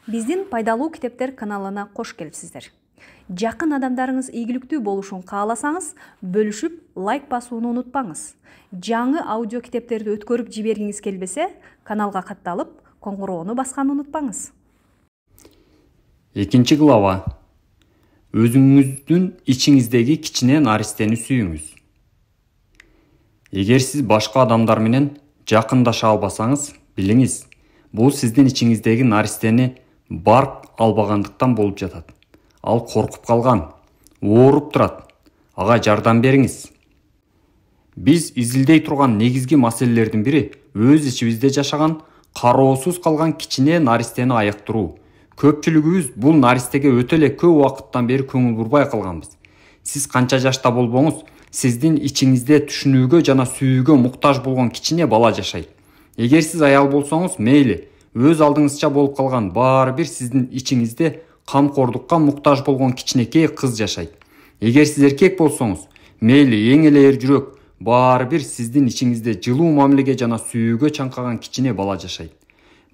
Биздин пайдалуу китептер каналына кош келипсиздер. Жакын адамдарыңыз ийгиликтүү болушун кааласаңыз, бөлүшүп, лайк басууну унутпаңыз. Жаңы аудио китептерди өткөрүп жибергиңиз келбесе, каналга катталып, коңгуроону басканды унутпаңыз. 2 глава. Өзүңүздүн ичиңиздеги кичине наристени сүйүңүз. Эгер сиз башка адамдар менен жакындаша албасаңыз, билиңиз, бул сиздин ичиңиздеги наристени барк албагандыктан болуп жатат. Ал коркуп калган, ооруп турат. Ага жардам бериңиз. Биз изилдей турган негизги маселелердин бири өз ичибизде жашаган, кароосуз калган кичине наристени айыктыруу. Көпчүлүгүбүз бул наристеге өтө эле көп убакыттан бери көңүл бурбай калганбыз. Сиз канча жашта болбоңуз, сиздин ичиңизде түшүнүүгө жана сүйүүгө муктаж болгон кичине бала жашайт. Эгер сиз аял болсоңуз, мейли, өз алдыңызча болуп калган, баары бир сиздин ичиңизде камкордукка муктаж болгон кичинекей кыз жашайт. Эгер сиз эркек болсоңуз, мейли, эң эле эр жүрөк, баары бир сиздин ичиңизде жылуу мамилеге жана сүйүүгө чаңкаган кичине бала жашайт.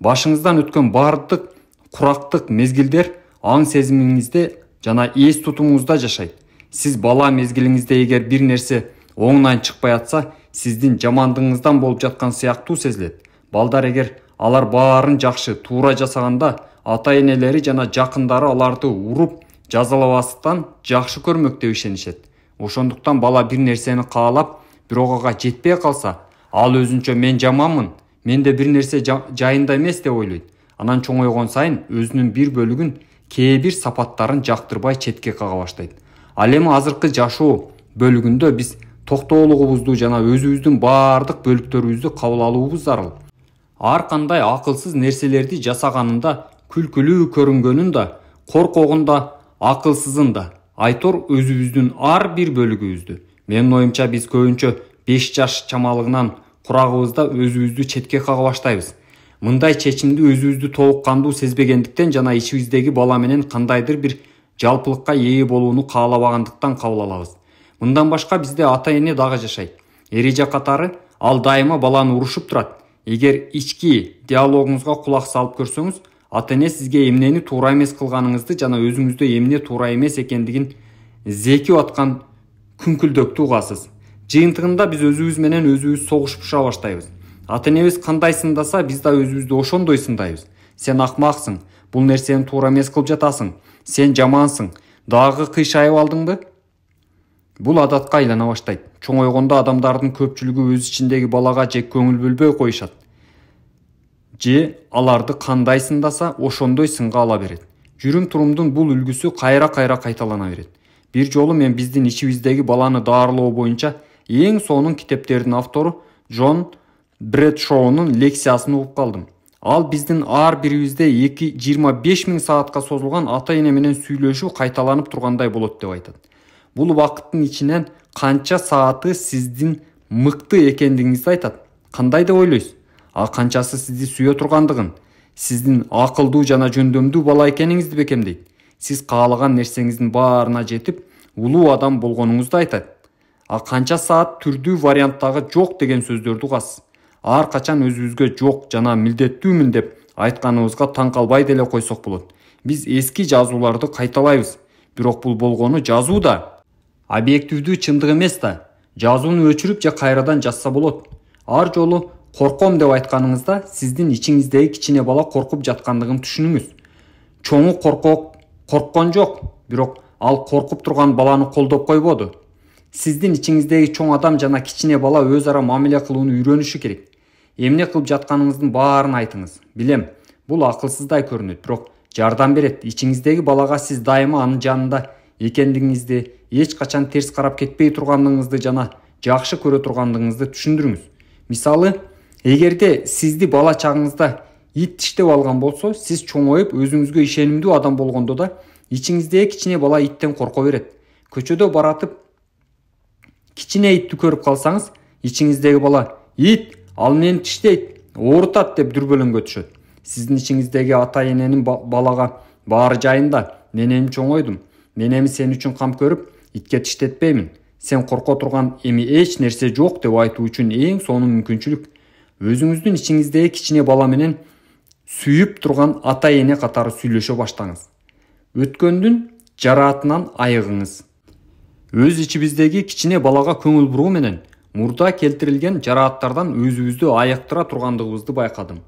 Башыңыздан өткөн бардык курактык мезгилдер аң сезимиңизде жана эс тутумуңузда жашайт. Сиз бала мезгилиңизде эгер бир нерсе оңунан чыкпай атса, сиздин жамандыгыңыздан болуп жаткан сыяктуу сезилет. Балдар эгер алар баарын жакшы, туура жасаганда, ата-энелери жана жакындары аларды уруп, жазалабастан жакшы көрмөк деп ишенишет. Ошондуктан бала бир нерсени каалап, бирок ага жетпей калса, ал өзүнчө мен жаманмын, менде бир нерсе жайында эмес деп ойлойт. Анан чоңойгон сайын өзүнүн бир бөлүгүн, кээ бир сапаттарын жактырбай четке кага баштайт. Ал эми азыркы жашоо бөлүгүндө биз токтоолугубузду жана өзүбүздүн баардык бөлүктөрүбүздү кабыл алуубуз зарыл. Ар кандай акылсыз нерселерди жасаганында, күлкүлүү көрүнгөнүн да, коркогун да, акылсызын да, айтор өзүбүздүн ар бир бөлүгүбүздү. Менин оюмча биз көбүнчө 5 жаш чамалыгынан курагыбызда өзүбүздү четке кага баштайбыз. Мындай чечимди өзүбүздү толук кандуу сезбегендиктен жана ичибиздеги бала менен кандайдыр бир жалпылыкка ээ болууну каалабагандыктан кабыл алабыз. Мындан башка бизде ата-эне дагы жашайт. Эреже катары ал дайыма баланы урушуп турат. Эгер ички диалогуңузга кулак салып көрсөңүз, ата-эне сизге эмнени туура эмес кылганыңызды жана өзүңүздө эмне туура эмес экендигин зекип аткан күңкүлдөктү угасыз. Жыйынтыгында биз өзүбүз менен өзүбүз согушуша баштайбыз. Ата-энебиз кандай сындаса, биз да өзүбүздү ошондой сындайбыз. Сен акмаксың, бул нерсени туура эмес кылып жатасың, сен жамансың, дагы кыйшайып алдыңбы? Бул адатка айлана баштайт. Чоңойгондо адамдардын көпчүлүгү өз ичиндеги балага же көңүл бөлбөй коюшат. Же аларды кандай сындаса, ошондой сынга ала берет. Жүрүм-турумдун бул үлгүсү кайра-кайра кайталана берет. Бир жолу мен биздин ичибиздеги баланы даарылоо боюнча эң сонун китептердин автору Джон Брэдшоунун лекциясын угуп калдым. Ал биздин ар бирибизде 25 000 саатка созулган ата-эне менен сүйлөшүү кайталанып тургандай болот деп айтат. Бул убакыттын ичинен канча сааты сиздин мыкты экендигиңизди айтат. Кандай деп ойлойсуз? А канчасы сизди сүйө тургандыгын, сиздин акылдуу жана жөндөмдүү бала экениңизди бекемдейт. Сиз каалаган нерсеңиздин баарына жетип, улуу адам болгонуңузду айтат. А канча саат түрдүү варианттагы жок деген сөздөрдү угасыз. Ар качан өзүбүзгө жок жана милдеттүүмүн деп айтканыбызга таң калбай деле койсок болот. Биз эски жазууларды кайталайбыз. Бирок бул болгону жазуу да объективдүү чындык эмес да. Жазууну өчүрүп же кайрадан жазса болот. Ар жолу корком деп айтканыңызда сиздин ичиңиздеги кичине бала коркуп жаткандыгын түшүнүңүз. Чоңу корккон жок, бирок ал коркуп турган баланы колдоп койбоду. Сиздин ичиңиздеги чоң адам жана кичине бала өз ара мамиле кылууну үйрөнүшү керек. Эмне кылып жатканыңыздын баарын айтыңыз. Билем, бул акылсыздай көрүнөт, бирок жардам берет. Ичиңиздеги балага сиз дайыма анын жанында экендигиңизди, эч качан терс карап кетпей тургандыгыңызды жана жакшы көрө тургандыгыңызды түшүндүрүңүз. Мисалы, эгерде сизди бала чагыңызда ит тиштеп алган болсо, сиз чоңоюп өзүңүзгө ишенимдүү адам болгондо да ичиңиздеги кичине бала иттен корко берет. Көчөдө баратып кичине итти көрүп калсаңыз, ичиңиздеги бала «Ит, ал мени тиштейт, оорутат» деп дүрбөлөңгө түшөт. Сиздин ичиңиздеги ата-эненин балага баары жайында, мен эми чоңойдум, мен эми сен үчүн кам көрүп, итке тиштетпеймин, сен корко турган эми эч нерсе жок деп айтуу үчүн эң сонун мүмкүнчүлүк. Өзүңүздүн ичиңиздеги кичине бала менен сүйүп турган ата эне катары сүйлөшө баштаңыз. Өткөндүн жараатынан айыгыңыз. Өз ичибиздеги кичине балага көңүл буруу менен мурда келтирилген жарааттардан өзүбүздү айыктыра тургандыгыбызды байкадым.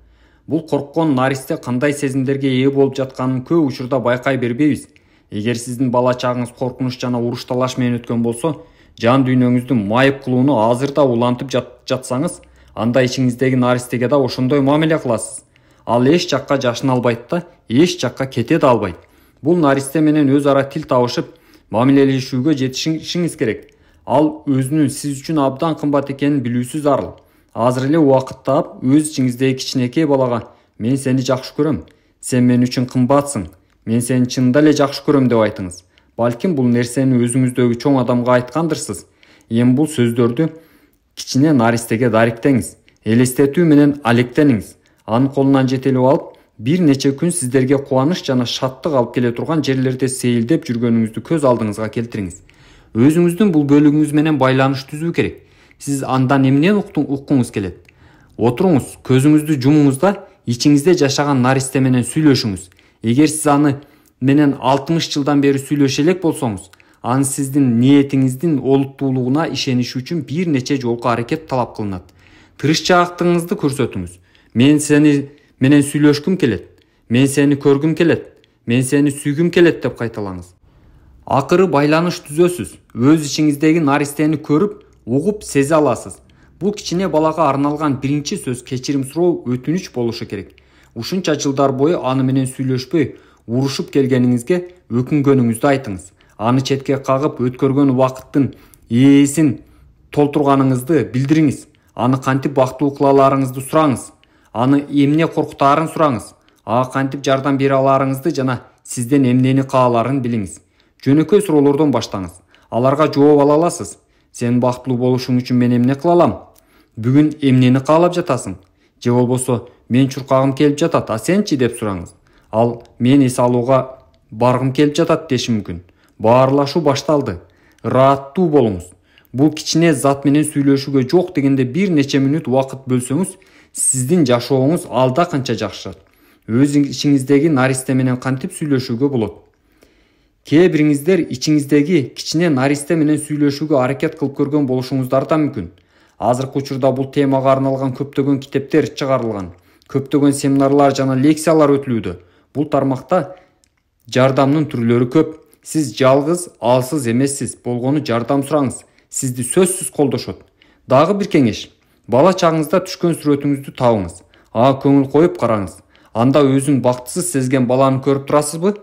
Бул корккон наристе кандай сезимдерге ээ болуп жатканын көп учурда байкай бербейбиз. Эгер сиздин бала чагыңыз коркунуч жана уруш талаш менен өткөн болсо, жан дүйнөңүздү майып кылууну азыр да улантып жатсаңыз, анда ичиңиздеги наристеге да ошондой мамиле кыласыз. Ал эч жакка жашына албайт да, эч жакка кете да албайт. Бул наристе менен өз ара тил табышып, мамилелешүүгө жетишиңиз керек. Ал өзүнүн сиз үчүн абдан кымбат экенин билүүсү зарыл. Азыр эле убакыт таап, өз ичиңиздеги кичинекей балага "Мен сени жакшы көрөм. Сен мен үчүн кымбатсың. Мен сени чынында эле жакшы көрөм" деп айтыңыз. Балким бул нерсени өзүңүздөгү чоң адамга айткандырсыз. Эми бул сөздөрдү кичине наристеге даректеңиз. Элестетүү менен алектениңиз. Анын колунан жетелеп алып, бир нече күн сиздерге кубаныч жана шаттык алып келе турган жерлерде сейилдеп жүргөнүңүздү көз алдыңызга келтириңиз. Өзүңүздүн бул бөлүгүңүз менен байланыш түзүү керек. Сиз андан эмнени уккуңуз келет? Отуруңуз, көзүңүздү жумуңуз да ичиңизде жашаган наристе менен сүйлөшүңүз. Эгер сиз аны менен 60 жылдан бери сүйлөшө элек болсоңуз, аны сиздин ниетиңиздин олуттуулугуна ишениш үчүн бир нече жолку аракет талап кылынат. Тырышчаактыгыңызды көрсөтүңүз. Мен сени менен сүйлөшкүм келет. Мен сени көргүм келет. Мен сени сүйгүм келет деп кайталаңыз. Акыры байланыш түзөсүз. Өз ичиңиздеги наристени көрүп, угуп сезе аласыз. Бул кичине балага арналган биринчи сөз кечирим суроо өтүнүч болушу керек. Ушунча жылдар бою аны менен сүйлөшпөй, урушуп келгениңизге өкүнгөнүңүздү айтыңыз. Аны четке кагып, өткөргөн убакыттын ээсин толтурганыңызды билдириңиз. Аны кантип бактылуу кыла аларыңызды сураңыз. Аны эмне коркутаарын сураңыз. Ага кантип жардам бере аларыңызды жана сизден эмнени кааларын билиңиз. Жөнөкөй суроолордон баштаңыз. Аларга жооп ала аласыз. Сен бактылуу болушуң үчүн мен эмне кыла алам? Бүгүн эмнени каалап жатасың? Же болбосо мен чуркагым келип жатат, а сенчи деп сураңыз. Ал мен эс алууга баргым келип жатат деши мүмкүн. Баарлашуу башталды. Ырааттуу болуңуз. Бул кичине зат менен сүйлөшүүгө жок дегенде бир нече мүнөт убакыт бөлсөңүз, сиздин жашооңуз алда канча жакшырат. Өз ичиңиздеги наристе менен кантип сүйлөшүүгө болот? Кээ бириңиздер ичиңиздеги кичине наристе менен сүйлөшүүгө аракет кылып көргөн болушуңуздар да мүмкүн. Азыркы учурда бул темага арналган көптөгөн китептер чыгарылган, көптөгөн семинарлар жана лекциялар өтүлүүдө. Бул тармакта жардамдын түрлөрү көп. Сиз жалгыз, алсыз эмессиз. Болгону жардам сураңыз. Сизди сөзсүз колдошот. Дагы бир кеңеш. Бала чагыңызда түшкөн сүрөтүңүздү табыңыз. Ага көңүл коюп караңыз. Анда өзүн бактысыз сезген баланы көрүп турасызбы?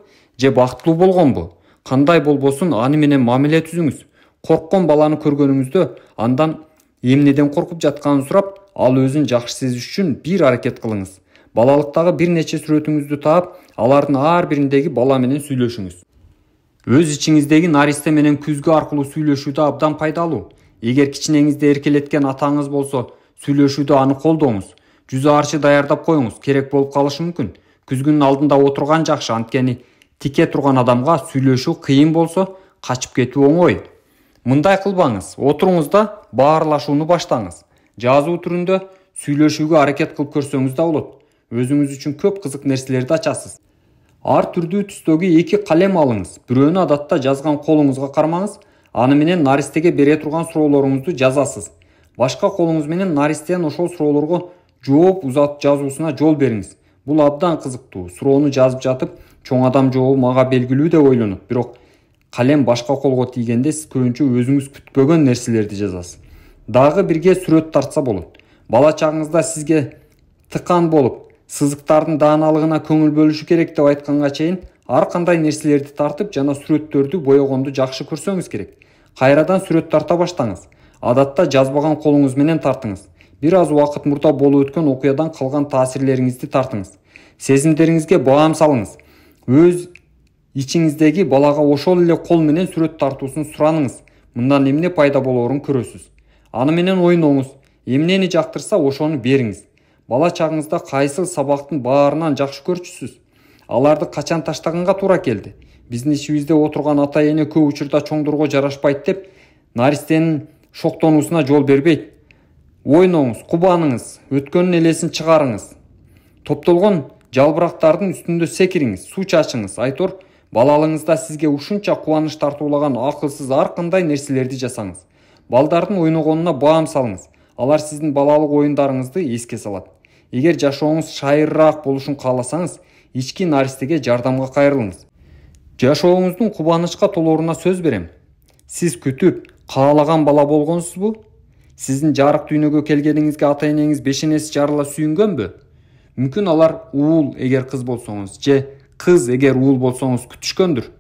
Же бактылуу болгонбу? Кандай болбосун аны менен мамиле түзүңүз. Корккон баланы көргөнүңүздө андан эмнеден коркуп жатканын сурап, ал өзүн жакшы сезиш үчүн бир аракет кылыңыз. Балалыктагы бир нече сүрөтүңүздү таап, алардын ар бириндеги бала менен сүйлөшүңүз. Өз ичиңиздеги наристе менен күзгү аркылуу сүйлөшүүдө абдан пайдалуу. Эгер кичинеңизди эркелеткен атаңыз болсо, сүйлөшүүдө аны колдоңуз. Жүз арчы даярдап коюңуз, керек болуп калышы мүмкүн. Күзгүнүн алдында отурган жакшы, анткени тике турган адамга сүйлөшүү кыйын болсо, качып кетүү оңой. Мындай кылбаңыз, отуруңуз да баарлашууну баштаңыз. Жазуу түрүндө сүйлөшүүгө аракет кылып көрсөңүз да болот. Өзүңүз үчүн көп кызык нерселерди ачасыз. Ар түрдүү түстөгү 2 калем алыңыз. Бирөөнү адатта жазган колуңузга кармаңыз. Аны менен наристеге бере турган суроолоруңузду жазасыз. Башка колуңуз менен наристенин ошол суроолорго жооп жазуусуна жол бериңиз. Бул абдан кызыктуу. Суроону жазып жатып, чоң адам жообу мага белгилүү деп ойлонот. Бирок калем башка колго тийгенде сиз көбүнчө өзүңүз күтпөгөн нерселерди жазасыз. Дагы бирге сүрөт тартса болот. Бала чагыңызда сизге тыкан болуп, сызыктардын дааналыгына көңүл бөлүшү керек деп айтканга чейин ар кандай нерселерди тартып жана сүрөттөрдү боёгонду жакшы көрсөңүз керек. Кайрадан сүрөт тарта баштаңыз. Адатта жазбаган колуңуз менен тартыңыз. Бир аз убакыт мурда болуп өткөн окуядан калган таасирлериңизди тартыңыз. Сезимдериңизге баам салыңыз. Өз ичиңиздеги балага ошол эле кол менен сүрөт тартуусун сураныңыз. Мындан эмне пайда болоорун көрөсүз. Аны менен ойноңуз. Эмнени жактырса ошону бериңиз. Бала чагыңызда кайсыл сабактын баарынан жакшы көрчүсүз? Аларды качан таштаганга туура келди? Биздин ичибизде отурган ата эне көп учурда чоңдорго жарашпайт деп наристенин шоктонуусуна жол бербейт. Ойноңуз, кубаныңыз, өткөнүн элесин чыгарыңыз. Топтолгон жалбырактардын үстүндө секириңиз, суу чачыңыз. Айтор, балалыгыңызда сизге ушунча кубаныч тартуулаган акылсыз ар кандай нерселерди жасаңыз. Балдардын ойногонуна баам салыңыз. Алар сиздин балалык оюндарыңызды эске салат. Эгер жашооңуз шайырыраак болушун кааласаңыз, ички наристеге жардамга кайрылыңыз. Жашооңуздун кубанычка толооруна сөз берем. Сиз күтүп, каалаган бала болгонсузбу? Сиздин жарык дүйнөгө келгениңизге ата-энеңиз бешенеси жарыла сүйүнгөнбү? Мүмкүн алар уул эгер кыз болсоңуз, же кыз эгер уул болсоңуз күтүшкөндүр.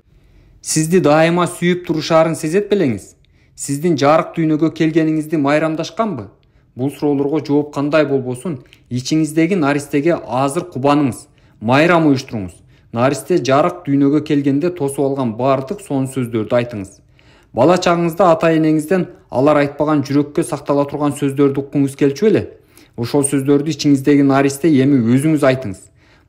Сизди дайыма сүйүп турушаарын сезет белеңиз. Сиздин жарык дүйнөгө келгениңизди майрамдашканбы? Бул суроолорго жооп кандай болбосун, ичиңиздеги наристеге азыр кубаныңыз, майрам уюштуруңуз. Наристе жарык дүйнөгө келгенде тосуп алган бардык сонун сөздөрдү айтыңыз. Бала чагыңызда ата-энеңизден алар айтпаган жүрөккө сактала турган сөздөрдү уккуңуз келчү беле? Ошол сөздөрдү ичиңиздеги наристе эми өзүңүз айтыңыз.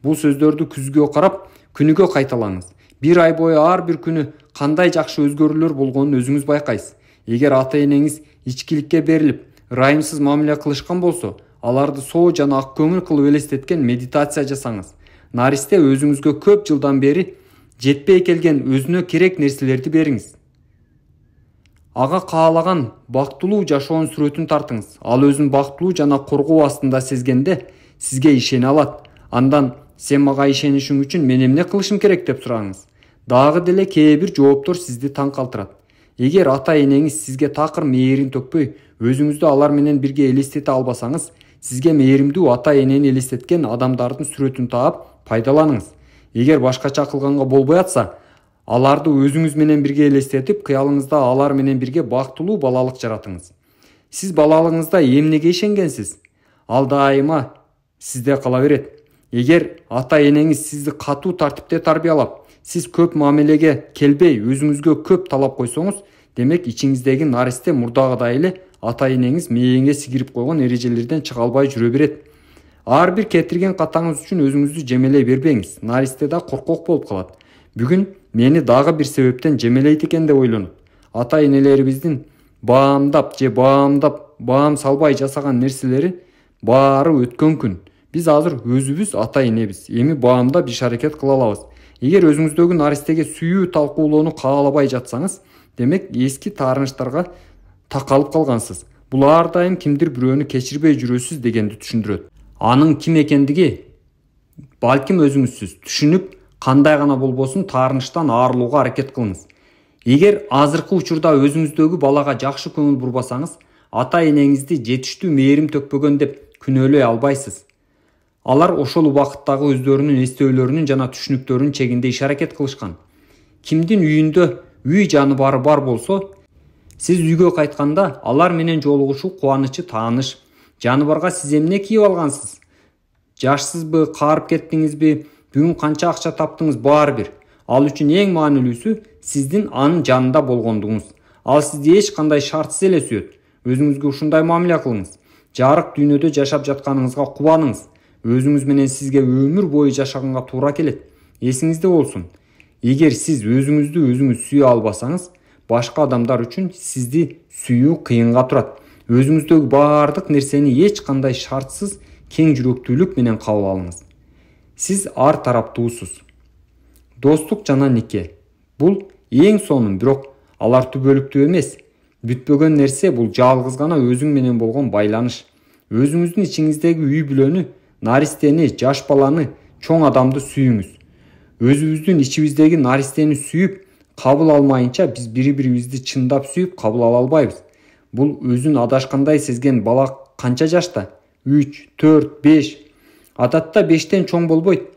Бул сөздөрдү күзгө карап, күнүгө кайталаңыз. Бир ай бою ар бир күнү кандай жакшы өзгөрүүлөр болгонун өзүңүз байкайсыз. Эгер ата-энеңиз ичкиликке берилип, ырайымсыз мамиле кылышкан болсо, аларды соо жана ак көңүл кылып элестеткен медитация жасаңыз. Наристе өзүңүзгө көп жылдан бери жетпей келген өзүнө керек нерселерди бериңиз. Ага каалаган бактылуу жашоонун сүрөтүн тартыңыз. Ал өзүн бактылуу жана коргоо астында сезгенде сизге ишене алат. Андан сен мага ишенишиң үчүн мен эмне кылышым керек деп сураңыз. Дагы деле кээ бир жооптор сизди таң калтырат. Эгер ата-энеңиз сизге такыр мээрин төкпөй, өзүңүздү алар менен бирге элестете албасаңыз, сизге мээримдүү ата-энени элестеткен адамдардын сүрөтүн таап пайдаланыңыз. Эгер башкача кылганга болбой атса, аларды өзүңүз менен бирге элестетип, кыялыңызда алар менен бирге бактылуу балалык жаратыңыз. Сиз балалыгыңызда эмнеге ишенгенсиз? Ал дайыма сизде кала берет. Эгер ата-энеңиз сизди катуу тартипте тарбиялап, сиз көп мамилеге келбей, өзүңүзгө көп талап койсоңуз, демек ичиңиздеги наристе мурдагыдай эле ата-энеңиз мээңе сигирип койгон эрежелерден чыга албай жүрө берет. Ар бир кетирген катаңыз үчүн өзүңүздү жемелей бербеңиз. Наристе да коркок болуп калат. Бүгүн мени дагы бир себептен жемелейт экен деп ойлонот. Ата-энелерибиздин баам салбай жасаган нерселери баары өткөн күн. Биз азыр өзүбүз ата-энебиз. Эми баамда биш аракет кыла алабыз. Эгер өзүңүздөгү наристеге сүйүү талкуулоону каалабай жатсаңыз, демек эски таарынычтарга такалып калгансыз. Бул ар дайым кимдир бирөөнү кечирбей жүрөсүз дегенди түшүндүрөт. Анын ким экендиги балким өзүңүзсүз түшүнүп, кандай гана болбосун таарынычтан арылууга аракет кылыңыз. Эгер азыркы учурда өзүңүздөгү балага жакшы көңүл бурбасаңыз, ата-энеңизди жетиштүү мээрим төкпөгөн деп күнөөлөй албайсыз. Алар ошол убакыттагы өздөрүнүн эстөөлөрүнүн жана түшүнүктөрүнүн чегинде иш аракет кылышкан. Кимдин үйүндө үй жаныбары бар болсо, сиз үйгө кайтканда алар менен жолугушуу кубанычы тааныш. Жаныбарга сиз эмне кийип алгансыз? Жашсызбы, каарып кеттиңизби, бүгүн канча акча таптыңыз баары бир. Ал үчүн эң маанилүүсү сиздин анын жанында болгондугуңуз. Ал сизди эч кандай шартсыз эле сүйөт. Өзүңүзгө ушундай мамиле кылыңыз. Жарык дүйнөдө жашап жатканыңызга кубаныңыз. Өзүңүз менен сизге өмүр бою жашаганга туура келет. Эсиңизде болсун. Эгер сиз өзүңүздү өзүңүз сүйө албасаңыз, башка адамдар үчүн сизди сүйүү кыйынга турат. Өзүңүздөгү баардык нерсени эч кандай шартсыз, кең жүрөктүүлүк менен кабыл алыңыз. Сиз ар тараптуусуз. Достук жана нике. Бул эң сонун, бирок алар түбөлүктүү эмес. Бүтпөгөн нерсе бул жалгыз гана өзүң менен болгон байланыш. Өзүңүздүн ичиңиздеги үй бүлөнү, наристени, жаш баланы, чоң адамды сүйүңүз. Өзүбүздүн ичибиздеги наристени сүйүп, кабыл алмайынча биз бири-бирибизди чындап сүйүп кабыл ала албайбыз. Бул өзүн адашкандай сезген бала канча жашта? 3, 4, 5. Адатта 5тен чоң болбойт.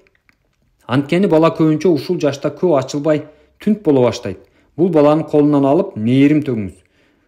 Анткени бала көбүнчө ушул жашта көп ачылбай, түнт боло баштайт. Бул баланы колунан алып, мээрим төгүңүз.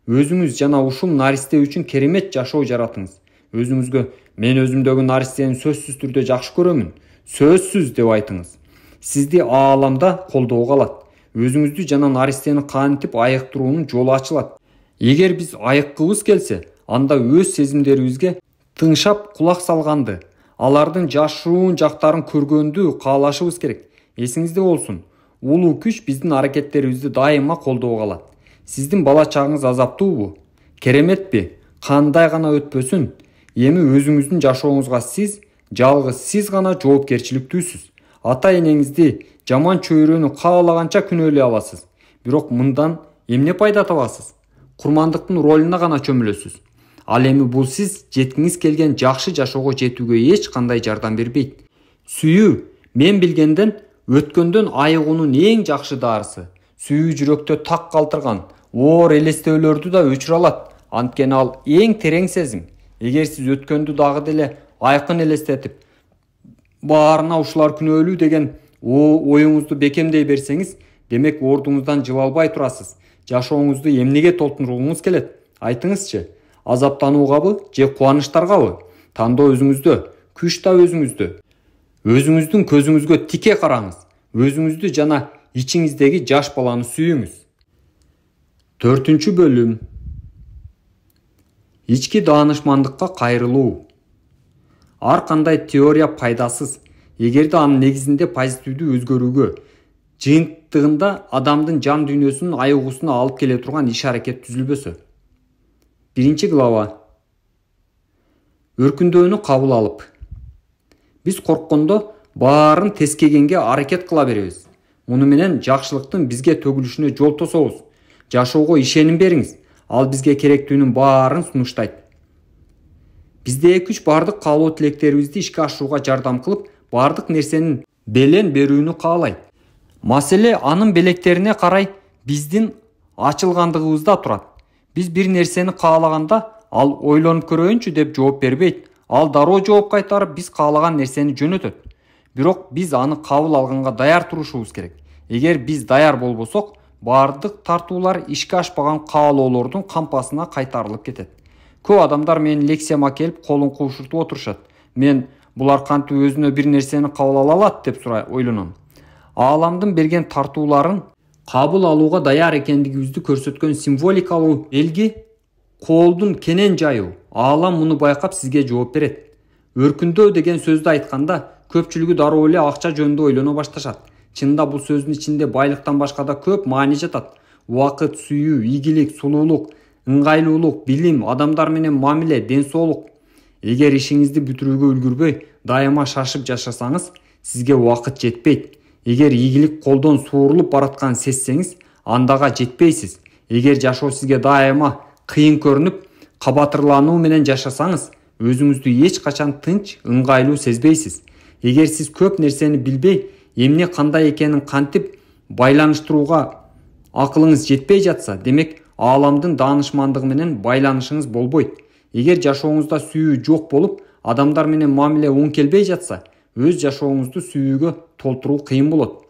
Өзүңүз жана ушул наристе үчүн керемет жашоо жаратыңыз. Өзүңүзгө мен өзүмдөгү наристени сөзсүз түрдө жакшы көрөмүн, сөзсүз деп айтыңыз. Сизди ааламда колдоого алат. Өзүңүздү жана наристени кантип айыктыруунун жолу ачылат. Эгер биз айыккыбыз келсе, анда өз сезимдерибизге тыңшап кулак салганды, алардын жашыруун жактарын көргөндү каалашыбыз керек. Эсиңизде болсун, улуу күч биздин аракеттерибизди дайыма колдоого алат. Сиздин бала чагыңыз азаптуубу? Кереметпи? Кандай гана өтпөсүн, эми өзүңүздүн жашооңузга сиз жалгыз сиз гана жоопкерчиликтүүсүз. Ата энеңизди жаман чөйрөнү каалаганча күнөөлөй аласыз. Бирок мындан эмне пайда табасыз? Курмандыктын ролуна гана чөмүлөсүз. Ал эми бул сиз жеткиңиз келген жакшы жашоого жетүүгө эч кандай жардам бербейт. Сүйүү мен билгенден өткөндөн айыгуунун эң жакшы дарысы. Сүйүү жүрөктө так калтырган оор элестөөлөрдү да өчүрө алат. Анткени ал эң терең сезим. Эгер сиз өткөндү дагы деле айкын элестетип, баарына ушулар күнөөлүү деген оюңузду бекемдей берсеңиз, демек ордуңуздан жыла албай турасыз. Жашооңузду эмнеге толтуруңуз келет? Айтыңызчы, азаптануугабы же кубанычтаргабы? Тандоо өзүңүздө, күч да өзүңүздө. Өзүңүздүн көзүңүзгө тике караңыз. Өзүңүздү жана ичиңиздеги жаш баланы сүйүңүз. 4 бөлүм. Ички даанышмандыкка кайрылуу. Ар кандай теория пайдасыз, эгерде анын негизинде позитивдүү өзгөрүүгө, жыйынтыгында адамдын жан дүйнөсүнүн айыгуусуна алып келе турган иш-аракет түзүлбөсө. 1 глава. Өркүндөөнү кабыл алып. Биз корккондо баарын тескегенге аракет кыла беребиз. Муну менен жакшылыктын бизге төгүлүшүнө жол тособуз. Жашоого ишеним бериңиз. Ал бизге керектүүнүн баарын сунуштайт. Бизде күч бардык каалоо тилектерибизди ишке ашырууга жардам кылып, бардык нерсенин белен берүүнү каалайт. Маселе анын белектерине карай биздин ачылгандыгыбызда турат. Биз бир нерсени каалаганда, ал ойлонуп көрөйүнчү деп жооп бербейт. Ал дароо жооп кайтарып, биз каалаган нерсени жөнөтөт. Бирок биз аны кабыл алганга даяр турушубуз керек. Эгер биз даяр болбосок, бардык тартуулар ишке ашпаган каалоолордун кампасына кайтарылып кетет. Көп адамдар менин лекцияма келип колун куушуртуп отурушат. Мен булар кантип өзүнө бир нерсени кабыл ала алат деп ойлоном. Ааламдын берген тартууларын кабыл алууга даяр экендигибизди көрсөткөн символикалуу белги колдун кенен жайуу. Аалам муну байкап сизге жооп берет. Өркүндөө деген сөздү айтканда көпчүлүгү дароо эле акча жөнүндө ойлоно башташат. Чынында бул сөздүн ичинде байлыктан башка да көп маани жатат. Убакыт, сүйүү, ийгилик, сулуулук, ыңгайлуулук, билим, адамдар менен мамиле, ден соолук. Эгер ишиңизди бүтүрүүгө үлгүрбөй, дайыма шашып жашасаңыз, сизге убакыт жетпейт. Эгер ийгилик колдон суурулуп баратканын сезсеңиз, андага жетпейсиз. Эгер жашоо сизге дайыма кыйын көрүнүп, кабатырлануу менен жашасаңыз, өзүңүздү эч качан тынч, ыңгайлуу сезбейсиз. Эгер сиз көп нерсени билбей, эмне кандай экенин кантип байланыштырууга акылыңыз жетпей жатса, демек ааламдын даанышмандыгы менен байланышыңыз болбойт. Эгер жашооңузда сүйүү жок болуп, адамдар менен мамиле оң келбей жатса, өз жашооңузду сүйүүгө толтуруу кыйын болот.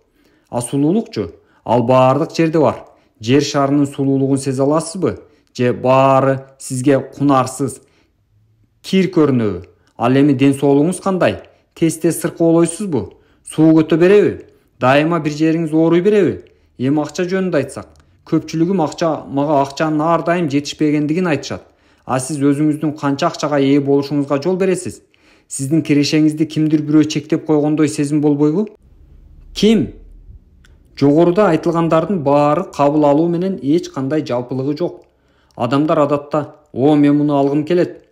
А сулуулукчу? Ал баардык жерде бар. Жер шарынын сулуулугун сезе аласызбы? Же баары сизге кунарсыз, кир көрүнөбү? Ал эми ден соолугуңуз кандай? Тез-тез сыркоолойсузбу? Суу көтө береби? Дайыма бир жериңиз ооруй береби? Эми акча жөнүндө айтсак, көпчүлүгү мага акчанын ар дайым жетишпегендигин айтышат. А сиз өзүңүздүн канча акчага ээ болушуңузга жол бересиз? Сиздин кирешеңизди кимдир бирөө чектеп койгондой сезим болбойбу? Ким? Жогоруда айтылгандардын баары кабыл алуу менен эч кандай жалпылыгы жок. Адамдар адатта, мен муну алгым келет,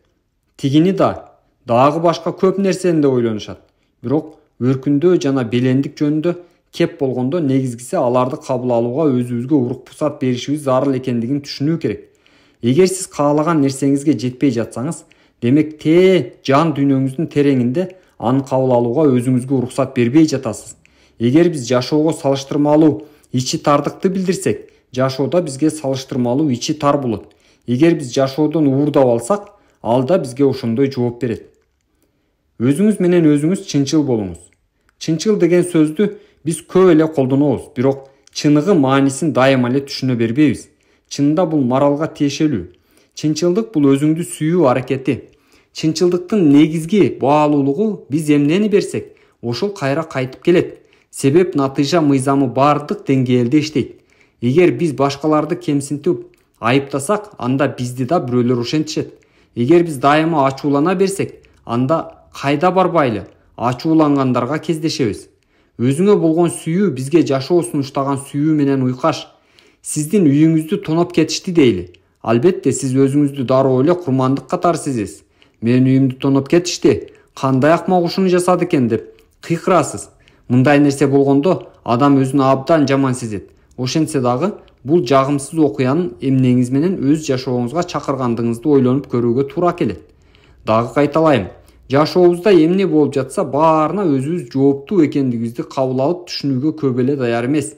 тигини да, дагы башка көп нерсени да ойлонушат. Бирок өркүндөө жана белендик жөнүндө кеп болгондо негизгиси аларды кабыл алууга өзүбүзгө урук-пусат беришибиз зарыл экендигин түшүнүү керек. Эгер сиз каалаган нерсеңизге жетпей жатсаңыз, демек жан дүйнөңүздүн тереңинде аны кабыл алууга өзүңүзгө уруксат бербей жатасыз. Эгер биз жашоого салыштырмалуу ичи тардыкты билдирсек, жашоодо бизге салыштырмалуу ичи тар болот. Эгер биз жашоодон уурдап алсак, ал да бизге ошондой жооп берет. Өзүңүз менен өзүңүз чынчыл болуңуз. Чынчыл деген сөздү биз көп эле колдонобуз, бирок чыныгы маанисин дайыма эле түшүнө бербейбиз. Чынында бул моралга тиешелүү. Чынчылдык бул өзүңдү сүйүү аракети. Чынчылдыктын негизги баалуулугу биз эмнени берсек, ошол кайра кайтып келет. Себеп натыйжа мыйзамы бардык деңгээлде иштейт. Эгер биз башкаларды кемсинтип айыптасак, анда бизди да бирөөлөр ошентишет. Эгер биз дайыма ачуулана берсек, анда кайда барбайлы ачуулангандарга кездешебиз. Өзүңө болгон сүйүү бизге жашоо сунуштаган сүйүү менен уйкаш. Сиздин үйүңүздү тоноп кетишти дейли. Албетте сиз өзүңүздү дароо эле курмандык катары сезесиз. Менин үйүмдү тоноп кетишти. кандай акмак ушуну жасады экен деп кыйкырасыз. Мындай нерсе болгондо адам өзүн абдан жаман сезет. Ошентсе дагы бул жагымсыз окуянын эмнеңиз менен өз жашооңузга чакыргандыгыңызды ойлонуп көрүүгө туура келет. Дагы кайталайм, жашообузда эмне болуп жатса баарына өзүбүз жооптуу экендигибизди кабыл алып түшүнүүгө көп эле даяр эмес.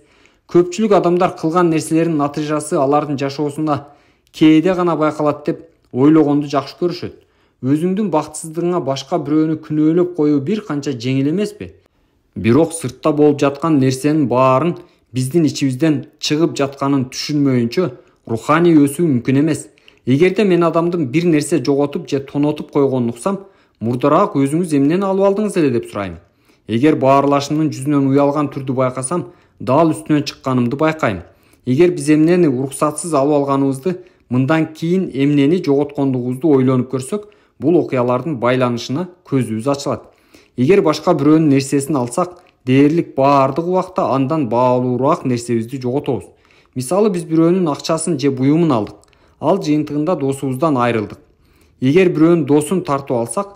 Көпчүлүк адамдар кылган нерселеринин натыйжасы алардын жашоосунда кээде гана байкалат деп ойлогонду жакшы көрүшөт. Өзүңдүн бактысыздыгыңа башка бирөөнү күнөөлөп коюу бир канча жеңил эмеспи? Бирок сыртта болуп жаткан нерсенин баарын биздин ичибизден чыгып жатканын түшүнмөйүнчө руханий өсүү мүмкүн эмес. Эгерде мен адамдын бир нерсе жоготуп же тонотуп койгонун уксам, мурдараак өзүңүз эмнени алып алдыңыз эле деп сурайм. Эгер баарлашымдын жүзүнөн уялган түрдү байкасам, дал үстүнөн чыкканымды байкайм. Эгер биз эмнени уруксатсыз алып алганыбызды, мындан кийин эмнени жоготкондугубузду ойлонуп көрсөк, бул окуялардын байланышына көзүбүз ачылат. Эгер башка бирөөнүн нерсесин алсак, дээрлик баардык убакта андан баалуураак нерсебизди жоготобуз. Мисалы, биз бирөөнүн акчасын же буюмун алдык. Ал жыйынтыгында досубуздан айрылдык. Эгер бирөөнүн досун тартып алсак,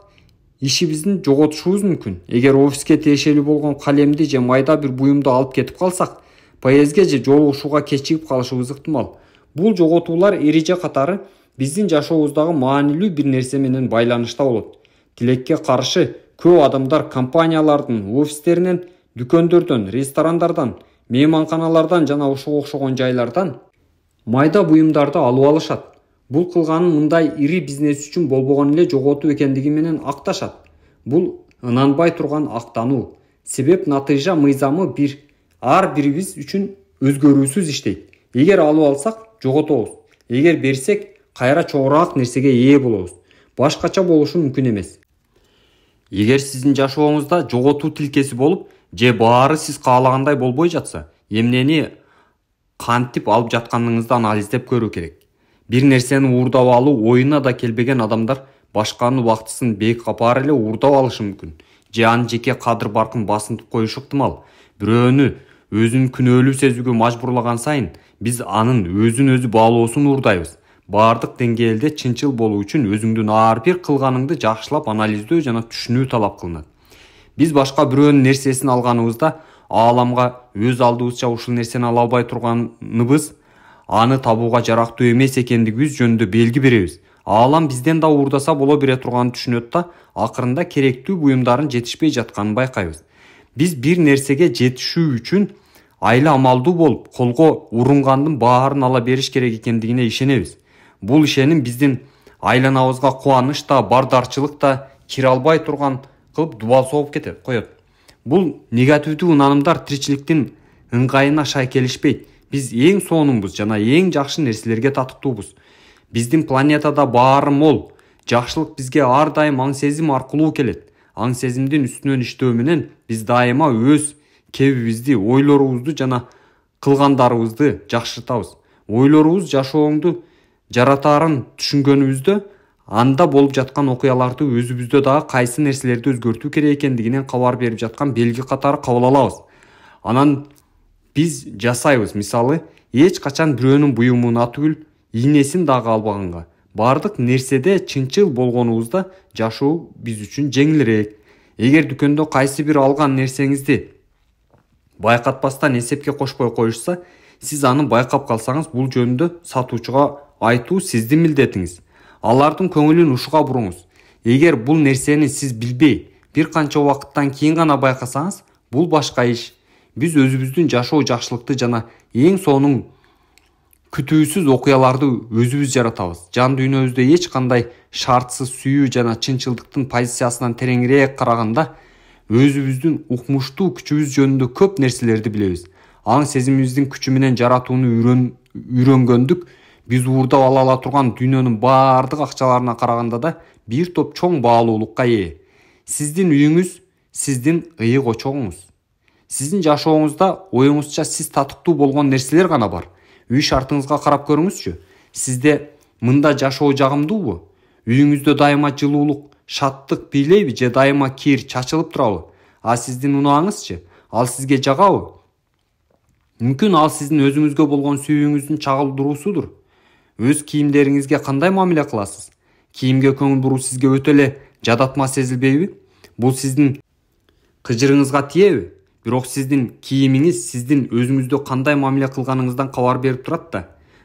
ишибиздин жоготушубуз мүмкүн. Эгер офиске тиешелүү болгон калемди же майда бир буюмду алып кетип калсак, поездге же жолугушууга кечигип калышыбыз ыктымал. Бул жоготуулар эреже катары биздин жашообуздагы маанилүү бир нерсе менен байланышта болот. Тилекке каршы көп адамдар компаниялардын офистеринен, дүкөндөрдөн, ресторандардан, мейманканалардан жана ошого окшогон жайлардан майда буюмдарды алып алышат. Бул кылганын мындай ири бизнес үчүн болбогон эле жоготуу экендиги менен акташат. Бул ынанбай турган актануу. Себеп натыйжа мыйзамы ар бирибиз үчүн өзгөрүүсүз иштейт. Эгер алып алсак, жоготобуз. Эгер берсек, кайра чоңураак нерсеге ээ болобуз. Башкача болушу мүмкүн эмес. Эгер сиздин жашооңузда жоготуу тилкеси болуп, же баары сиз каалагандай болбой жатса, эмнени кантип алып жатканыңызды анализдеп көрүү керек. Бир нерсени уурдап алуу оюна да келбеген адамдар башканын убактысын бек капар эле уурдап алышы мүмкүн. Же анын жеке кадыр баркын басынтып коюшу ыктымал. Бирөөнү өзүн күнөөлүү сезүүгө мажбурлаган сайын биз анын өзүн баалоосун уурдайбыз. Бардык деңгээлде чынчыл болуу үчүн өзүңдүн ар бир кылганыңды жакшылап анализдөө жана түшүнүү талап кылынат. Биз башка бирөөнүн нерсесин алганыбызда ааламга өз алдыбызча ушул нерсени ала албай турганыбыз, аны табууга жарактуу эмес экендигибиз жөнүндө белги беребиз. Аалам бизден да уурдаса боло бере турганын түшүнөт да, акырында керектүү буюмдарын жетишпей жатканын байкайбыз. Биз бир нерсеге жетишүү үчүн айла амалдуу болуп, колго урунгандын баарын ала бериш керек экендигине ишенебиз. Бул ишеним биздин айланабызга кубаныч да, бардарчылык да кире албай турган кылып дубал согуп коет. Бул негативдүү ынанымдар тиричиликтин ыңгайына шай келишпейт. Биз эң сонунбуз жана эң жакшы нерселерге татыктуубуз. Биздин планетада баары мол. Жакшылык бизге ар дайым аң сезим аркылуу келет. Аң сезимдин үстүнөн иштөө менен биз дайыма өз кебибизди, ойлорубузду жана кылгандарыбызды жакшыртабыз. Ойлорубуз жашооңду жаратаарын түшүнгөнүбүздө, анда болуп жаткан окуяларды өзүбүздө дагы кайсы нерселерди өзгөртүү керек экендигинен кабар берип жаткан белги катары кабыл алабыз. Анан биз жасайбыз. Мисалы, эч качан бирөөнүн буюмун атүгүл, ийнесин дагы албаганга. Бардык нерседе чынчыл болгонубузда жашоо биз үчүн жеңилирээк. Эгер дүкөндө кайсы бир алган нерсеңизди байкатпастан эсепке кошпой коюшса, сиз аны байкап калсаңыз, бул жөнүндө сатуучуга айтуу сиздин милдетиңиз. Алардын көңүлүн ушуга буруңуз. Эгер бул нерсени сиз билбей, бир канча убакыттан кийин гана байкасаңыз, бул башка иш. Биз өзүбүздүн жашоо жакшылыкты жана эң сонун күтүүсүз окуяларды өзүбүз жаратабыз. Жан дүйнөбүздө эч кандай шартсыз сүйүү жана чынчылдыктын позициясынан тереңирээк караганда, өзүбүздүн укмуштуу күчүбүз жөнүндө көп нерселерди билебиз. Аң сезимибиздин күчү менен жаратууну үйрөнгөндүк биз уурдап ала турган дүйнөнүн баардык акчаларына караганда да бир топ чоң баалуулукка ээ. Сиздин үйүңүз сиздин ыйык очогуңуз. Сиздин жашооңузда оюңузча сиз татыктуу болгон нерселер гана бар. Үй шартыңызга карап көрүңүзчү. Сизде мында жашоо жагымдуубу? Үйүңүздө дайыма жылуулук, шаттык бийлейби же дайыма кир чачылып турабы? А сиздин унааңызчы? Ал сизге жагабы? Мүмкүн ал сиздин өзүңүзгө болгон сүйүүңүздүн чагылдыруусудур. Өз кийимдериңизге кандай мамиле кыласыз? Кийимге көңүл буруу сизге өтө эле жадатма сезилбейби? Бул сиздин кыжырыңызга тиеби? Бирок сиздин кийимиңиз сиздин өзүңүздө кандай мамиле кылганыңыздан кабар берип турат да.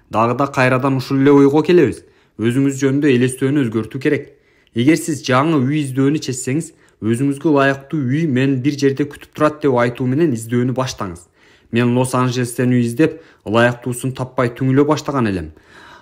Дагы да кайрадан ушул эле ойго келебиз. Өзүңүз жөнүндө элестөөнү өзгөртүү керек. Эгер сиз жаңы үй издөөнү чечсеңиз, өзүңүзгө ылайыктуу үй мен бир жерде күтүп турат деп айтуу менен издөөнү баштаңыз. Мен Лос-Анджелестен үй издеп, ылайыктуусун таппай түңүлө баштаган элем.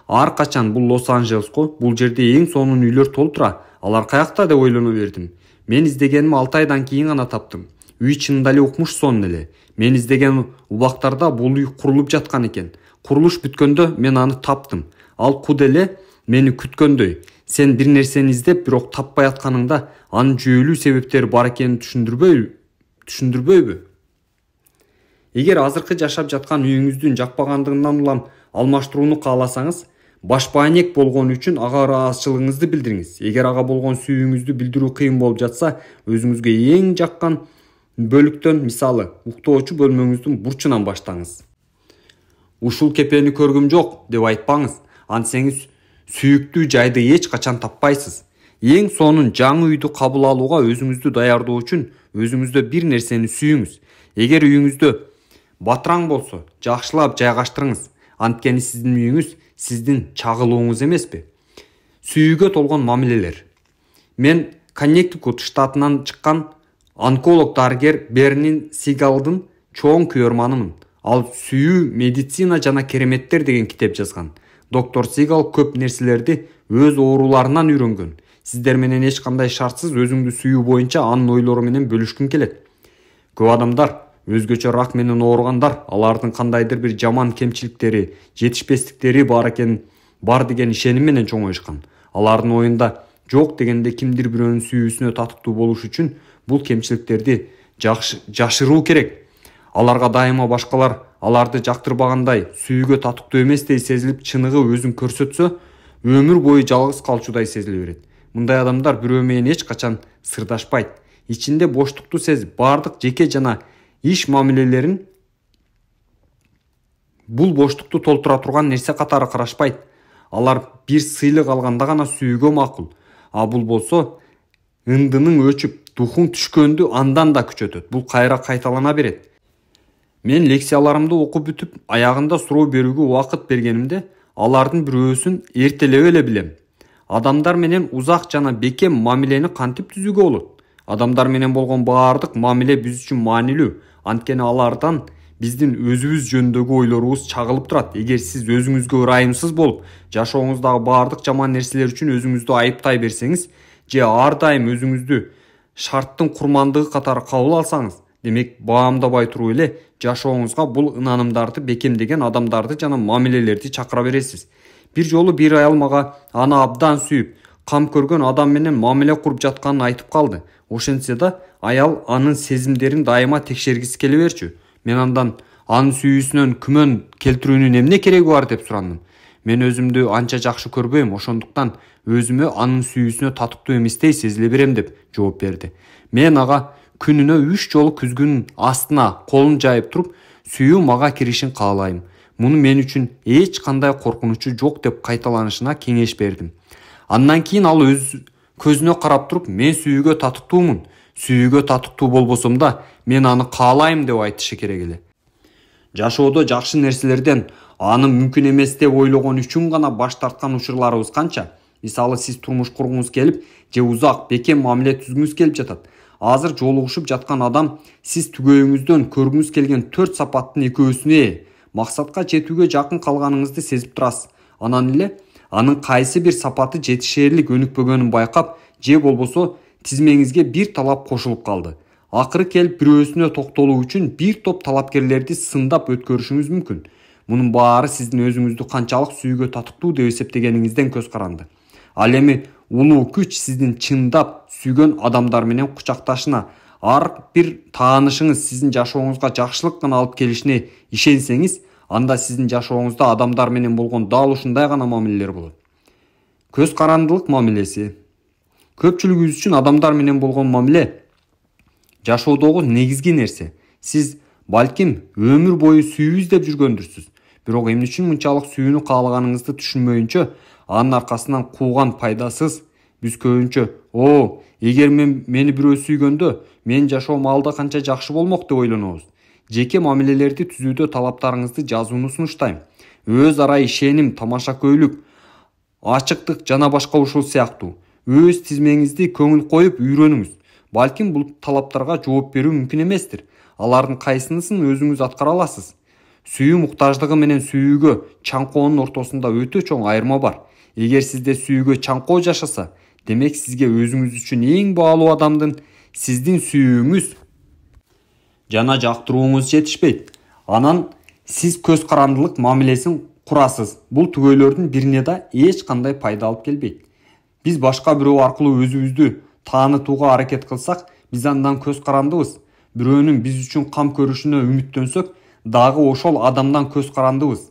Ар качан бул Лос-Анджелеско, бул жерде эң сонун үйлөр толтура, алар каякта деп ойлоно бердим. Мен издегеним 6 айдан кийин гана таптым. Үй чынында эле укмуш сонун эле. Мен издеген убактарда бул үй курулуп жаткан экен. Курулуш бүткөндө мен аны таптым. Ал куд эле мени күткөндөй. Сен бир нерсени издеп, бирок таппай атканыңда анын жүйөлүү себептери бар экенин түшүндүрбөйбү? Эгер азыркы жашап жаткан үйүңүздүн жакпагандыгынан улам алмаштырууну кааласаңыз, башпаанек болгон үчүн ага ыраазычылыгыңызды билдириңиз. Эгер ага болгон сүйүүңүздү билдирүү кыйын болуп жатса, өзүңүзгө эң жаккан бөлүктөн, мисалы, уктоочу бөлмөңүздүн бурчунан баштаңыз. Ушул кепени көргүм жок деп айтпаңыз. Антсеңиз сүйүктүү жайды эч качан таппайсыз. Эң сонун жаңы үйдү кабыл алууга өзүңүздү даярдоо үчүн өзүңүздө бир нерсени сүйүңүз. Эгер үйүңүздө батыраң болсо, жакшылап жайгаштырыңыз. Анткени сиздин үйүңүз сиздин чагылууңуз эмеспи? Сүйүүгө толгон мамилелер. Мен Коннектикут штатынан чыккан онколог дарыгер Бернин Сигалдын чоң көрманымын. Ал сүйүү, медицина жана кереметтер деген китеп жазган. Доктор Сигал көп нерселерди өз ооруларынан үйрөнгөн. Сиздер менен эч кандай шартсыз өзүңдү сүйүү боюнча анын ойлору менен бөлүшкүм келет. Көп адамдар, өзгөчө рак менен ооругандар, алардын кандайдыр бир жаман кемчиликтери, жетишпестиктери бар деген ишеним менен чоңоюшкан. Алардын оюнда жок дегенде кимдир бирөөнүн сүйүүсүнө татыктуу болуш үчүн бул кемчиликтерди жашыруу керек. Аларга дайыма башкалар аларды жактырбагандай, сүйүүгө татыктуу эместей сезилип, чыныгы өзүн көрсөтсө, өмүр бою жалгыз калчудай сезиле берет. Мындай адамдар бирөө менен эч качан сырдашпайт. Ичинде боштукту сезип, бардык жеке жана иш мамилелерин бул боштукту толтура турган нерсе катары карашпайт. Алар бир сыйлык алганда гана сүйүүгө макул. А бул болсо, ындының өчүп, духуң түшкөндү андан да күчөтөт. Бул кайра кайталана берет. Мен лекцияларымды окуп бүтүп, аягында суроо берүүгө убакыт бергенимде, алардын бирөөсүн эртелеп эле билем. Адамдар менен узак жана бекем мамилени кантип түзүүгө болот? Адамдар менен болгон баардык мамиле биз үчүн маанилүү. Анткени алардан биздин өзүбүз жөнүндөгү ойлорубуз чагылып турат. Эгер сиз өзүңүзгө ырайымсыз болуп, жашооңуздагы баардык жаман нерселер үчүн өзүңүздү айыптай берсеңиз, же ар дайым өзүңүздү шарттын курмандыгы катары кабыл алсаңыз, демек баамдабай туруп эле жашооңузга бул ынанымдарды бекемдеген адамдарды жана мамилелерди чакыра бересиз. Бир жолу бир аял мага аны абдан сүйүп, кам көргөн адам менен мамиле куруп жатканын айтып калды. Ошентсе да аял анын сезимдерин дайыма текшергиси келе берчү. Мен андан анын сүйүүсүнөн күмөн келтирүүнүн эмне кереги бар деп сурандым. Мен өзүмдү анча жакшы көрбөйм, ошондуктан өзүмө анын сүйүүсүнө татыктуу эместей сезиле берем деп жооп берди. Мен ага күнүнө 3 жолу күзгүнүн астына колун жайып туруп, сүйүү мага киришин каалайм. Муну мен үчүн эч кандай коркунучу жок деп кайталанышына кеңеш бердим. Андан кийин ал өз көзүнө карап туруп, мен сүйүүгө татыктуумун. Сүйүүгө татыктуу болбосом да, мен аны каалайм деп айтышы керек эле. Жашоодо жакшы нерселерден аны мүмкүн эмес деп ойлогон үчүн гана баш тарткан учурларыбыз канча? Мисалы, сиз турмуш кургуңуз келип, же узак бекем мамиле түзгүңүз келип жатат. Азыр жолугушуп жаткан адам сиз түгөйүңүздөн көргүңүз келген 4 сапаттын экөөсүнө ээ. Максатка жетүүгө жакын калганыңызды сезип турасыз. Анан эле анын кайсы бир сапаты жетишээрлик өнүкпөгөнүн байкап, же болбосо тизмеңизге бир талап кошулуп калды. Акыры келип бирөөсүнө токтолуу үчүн бир топ талапкерлерди сындап өткөрүшүңүз мүмкүн. Мунун баары сиздин өзүңүздү канчалык сүйүүгө татыктуу деп эсептегениңизден көз каранды. Ал эми улуу күч сиздин чындап сүйгөн адамдар менен кучакташына, ар бир таанышыңыз сиздин жашооңузга жакшылык гана алып келишине ишенсеңиз, анда сиздин жашооңузда адамдар менен болгон дал ушундай гана мамилелер болот. Көз карандылык мамилеси. Көпчүлүгүбүз үчүн адамдар менен болгон мамиле жашоодогу негизги нерсе. Сиз балким өмүр бою сүйүү издеп жүргөндүрсүз. Бирок эмне үчүн мынчалык сүйүүнү каалаганыңызды түшүнмөйүнчө, анын аркасынан кууган пайдасыз, биз көбүнчө эгер мени бирөө сүйгөндө менин жашоом алда канча жакшы болмок деп ойлонобуз. Жеке мамилелерди түзүүдө талаптарыңызды жазууну сунуштайм. Өз ара ишеним, тамашакөйлүк, ачыктык жана башка ушул сыяктуу. Өз тизмеңизди көңүл коюп үйрөнүңүз. Балким бул талаптарга жооп берүү мүмкүн эместир. Алардын кайсынысын өзүңүз аткара аласыз? Сүйүү муктаждыгы менен сүйүүгө чаңкоонун ортосунда өтө чоң айырма бар. Эгер сизде сүйүүгө чаңкоо жашаса, демек сизге өзүңүз үчүн эң баалуу адамдын сиздин сүйүүңүз жана жактырууңуз жетишпейт. Анан сиз көз карандылык мамилесин курасыз. Бул түгөйлөрдүн бирине да эч кандай пайда алып келбейт. Биз башка бирөө аркылуу өзүбүздү таанытууга аракет кылсак, биз андан көз карандыбыз. Бирөөнүн биз үчүн кам көрүшүнө үмүттөнсөк, дагы ошол адамдан көз карандыбыз.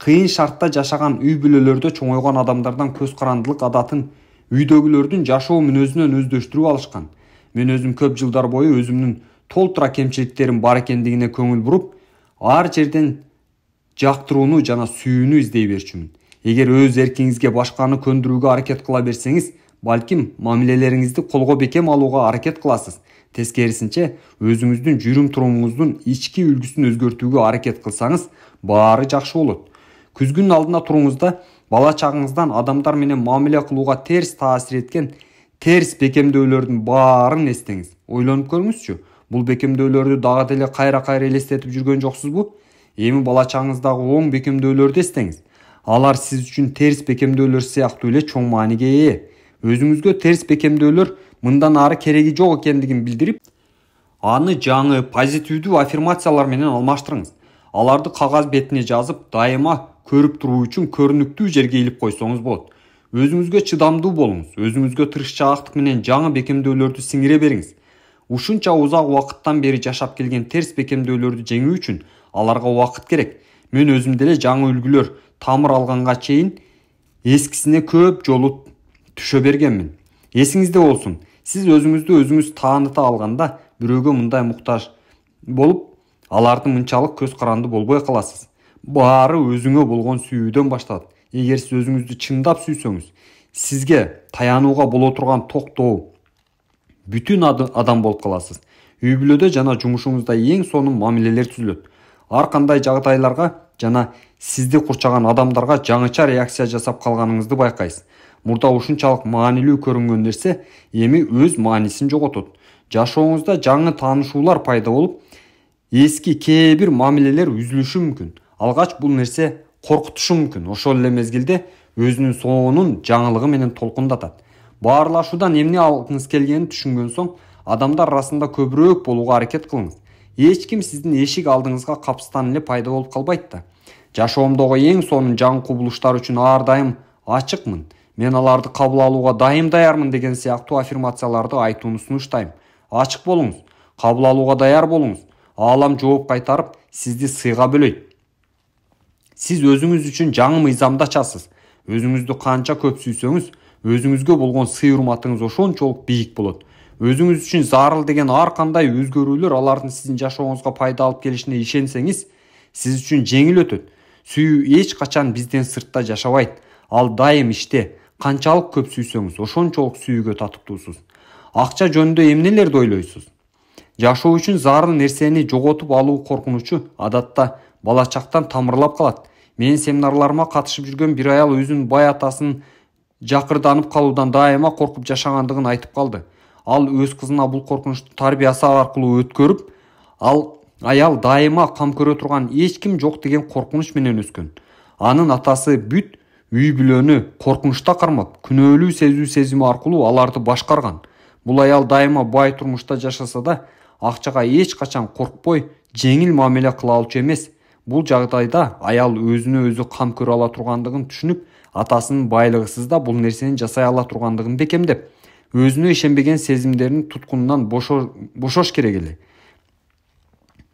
Кыйын шартта жашаган үй бүлөлөрдө чоңойгон адамдардан көз карандылык адатын үйдөгүлөрдүн жашоо мүнөзүнөн өздөштүрүп алышкан. Мен өзүм көп жылдар бою өзүмдүн толтура кемчиликтерим бар экендигине көңүл буруп, ар жерден жактырууну жана сүйүүнү издей берчүмүн. Эгер өз эркиңизге башканы көндүрүүгө аракет кыла берсеңиз, балким мамилелериңизди колго бекем алууга аракет кыласыз. Тескерисинче, өзүңүздүн жүрүм-турумуңуздун ички үлгүсүн өзгөртүүгө аракет кылсаңыз, баары жакшы болот. Күзгүнүн алдында туруңузда бала чагыңыздан адамдар менен мамиле кылууга терс таасир эткен терс бекемдөөлөрдүн баарын эстеңиз. Ойлонуп көрүңүзчү, бул бекемдөөлөрдү дагы деле кайра-кайра элестетип жүргөн жоксузбу? Эми бала чагыңыздагы оң бекемдөөлөрдү эстеңиз. Алар сиз үчүн терс бекемдөөлөр сыяктуу эле чоң мааниге ээ. Өзүңүзгө терс бекемдөөлөр мындан ары кереги жок экендигин билдирип, аны жаңы позитивдүү аффирмациялар менен алмаштырыңыз. Аларды кагаз бетине жазып, дайыма көрүп туруу үчүн көрүнүктүү жерге илип койсоңуз болот. Өзүңүзгө чыдамдуу болуңуз. Өзүңүзгө тырышчаактык менен жаңы бекемдөөлөрдү сиңире бериңиз. Ушунча узак убакыттан бери жашап келген терс бекемдөөлөрдү жеңүү үчүн аларга убакыт керек. Мен өзүм деле жаңы үлгүлөр тамыр алганга чейин эскисине көп жолу түшө бергенмин. Эсиңизде болсун, сиз өзүңүздү өзүңүз тааныта алганда бирөөгө мындай муктаж болуп, аларды мынчалык көз каранды болбой каласыз. Баары өзүңө болгон сүйүүдөн башталат. Эгер сиз өзүңүздү чындап сүйсөңүз, сизге таянууга боло турган токтоо бүтүн адам болуп каласыз. Үй бүлөдө жана жумушуңузда эң сонун мамилелер түзүлөт. Ар кандай жагдайларга жана сизди курчаган адамдарга жаңыча реакция жасап калганыңызды байкайсыз. Мурда ушунчалык маанилүү көрүнгөн нерсе эми өз маанисин жоготот. Жашооңузда жаңы таанышуулар пайда болуп, эски кээ бир мамилелер үзүлүшү мүмкүн. Алгач бул нерсе коркутушу мүмкүн. Ошол эле мезгилде өзүнүн сонун жаңылыгы менен толкундатат. Баарлашуудан эмне алгыңыз келгенин түшүнгөн соң, адамдар арасында көбүрөөк болууга аракет кылыңыз. Эч ким сиздин эшик алдыңызга капыстан эле пайда болуп калбайт да. Жашоомдогу эң сонун жаңы кубулуштар үчүн ар дайым ачыкмын. Мен аларды кабыл алууга дайым даярмын деген сыяктуу аффирмацияларды айтууну сунуштайм. Ачык болуңуз, кабыл алууга даяр болуңуз. Аалам жооп кайтарып, сизди сыйга бөлөйт. Сиз өзүңүз үчүн жаңы мыйзамды ачасыз. Өзүңүздү канча көп сүйсөңүз, өзүңүзгө болгон сый-урматыңыз ошончолук бийик болот. Өзүңүз үчүн зарыл деген ар кандай өзгөрүүлөр алардын сиздин жашооңузга пайда алып келишине ишенсеңиз, сиз үчүн жеңил өтөт. Сүйүү эч качан бизден сыртта жашабайт. Ал дайым иште. Канчалык көп сүйсөңүз, ошончолук сүйүүгө татыктуусуз. Акча жөнүндө эмнелерди ойлойсуз? Жашоо үчүн зарыл нерсени жоготуп алуу коркунучу адатта бала чактан тамырлап калат. Менин семинарларыма катышып жүргөн бир аял өзүнүн бай атасын жакырданып калуудан дайыма коркуп жашагандыгын айтып калды. Ал өз кызына бул коркунучту тарбиясы аркылуу өткөрүп, аял дайыма кам көрө турган эч ким жок деген коркунуч менен өскөн. Анын атасы бүт үй бүлөнү коркунучта кармап, күнөөлүү сезүү сезими аркылуу аларды башкарган. Бул аял дайыма бай турмушта жашаса да, акчага эч качан коркпой, жеңил мамиле кыла алчу эмес. Бул жагдайда аял өзүнө өзү кам көрө ала тургандыгын түшүнүп, атасынын байлыгысыз да бул нерсени жасай ала тургандыгын бекемдеп, өзүнө ишенбеген сезимдеринин туткунунан бошош керек эле.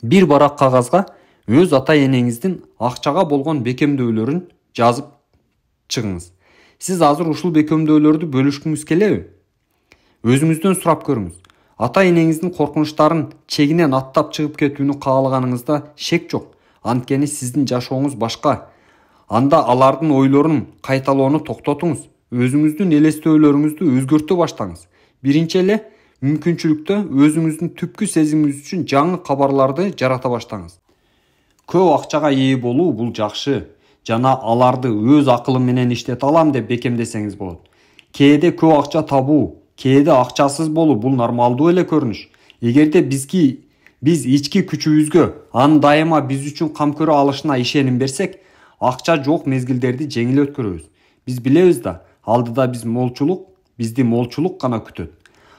Бир барак кагазга өз ата-энеңиздин акчага болгон бекемдөөлөрүн жазып чыгыңыз. Сиз азыр ушул бекемдөөлөрдү бөлүшкүңүз келеби? Өзүңүздөн сурап көрүңүз. Ата-энеңиздин коркунучтарын чегинен аттап чыгып кетүүнү каалаганыңызда шек жок. Анткени сиздин жашооңуз башка. Анда алардын ойлорун кайталоону токтотуңуз. Өзүңүздүн элестөөлөрүңүздү өзгөртө баштаңыз. Биринчи эле мүмкүнчүлүктө өзүңүздүн түпкү сезимиңиз үчүн жаңы кабарларды жарата баштаңыз. Көп акчага ээ болуу бул жакшы жана аларды өз акылым менен иштете алам деп бекемдесеңиз болот. Кээде көп акча табуу, кээде акчасыз болуу бул нормалдуу эле көрүнүш. Эгерде биз ички күчүбүзгө, анын дайыма биз үчүн кам көрө алышына ишеним берсек, акча жок мезгилдерди жеңил өткөрөбүз. Биз билебиз да, алдыда бизди молчулук гана күтөт.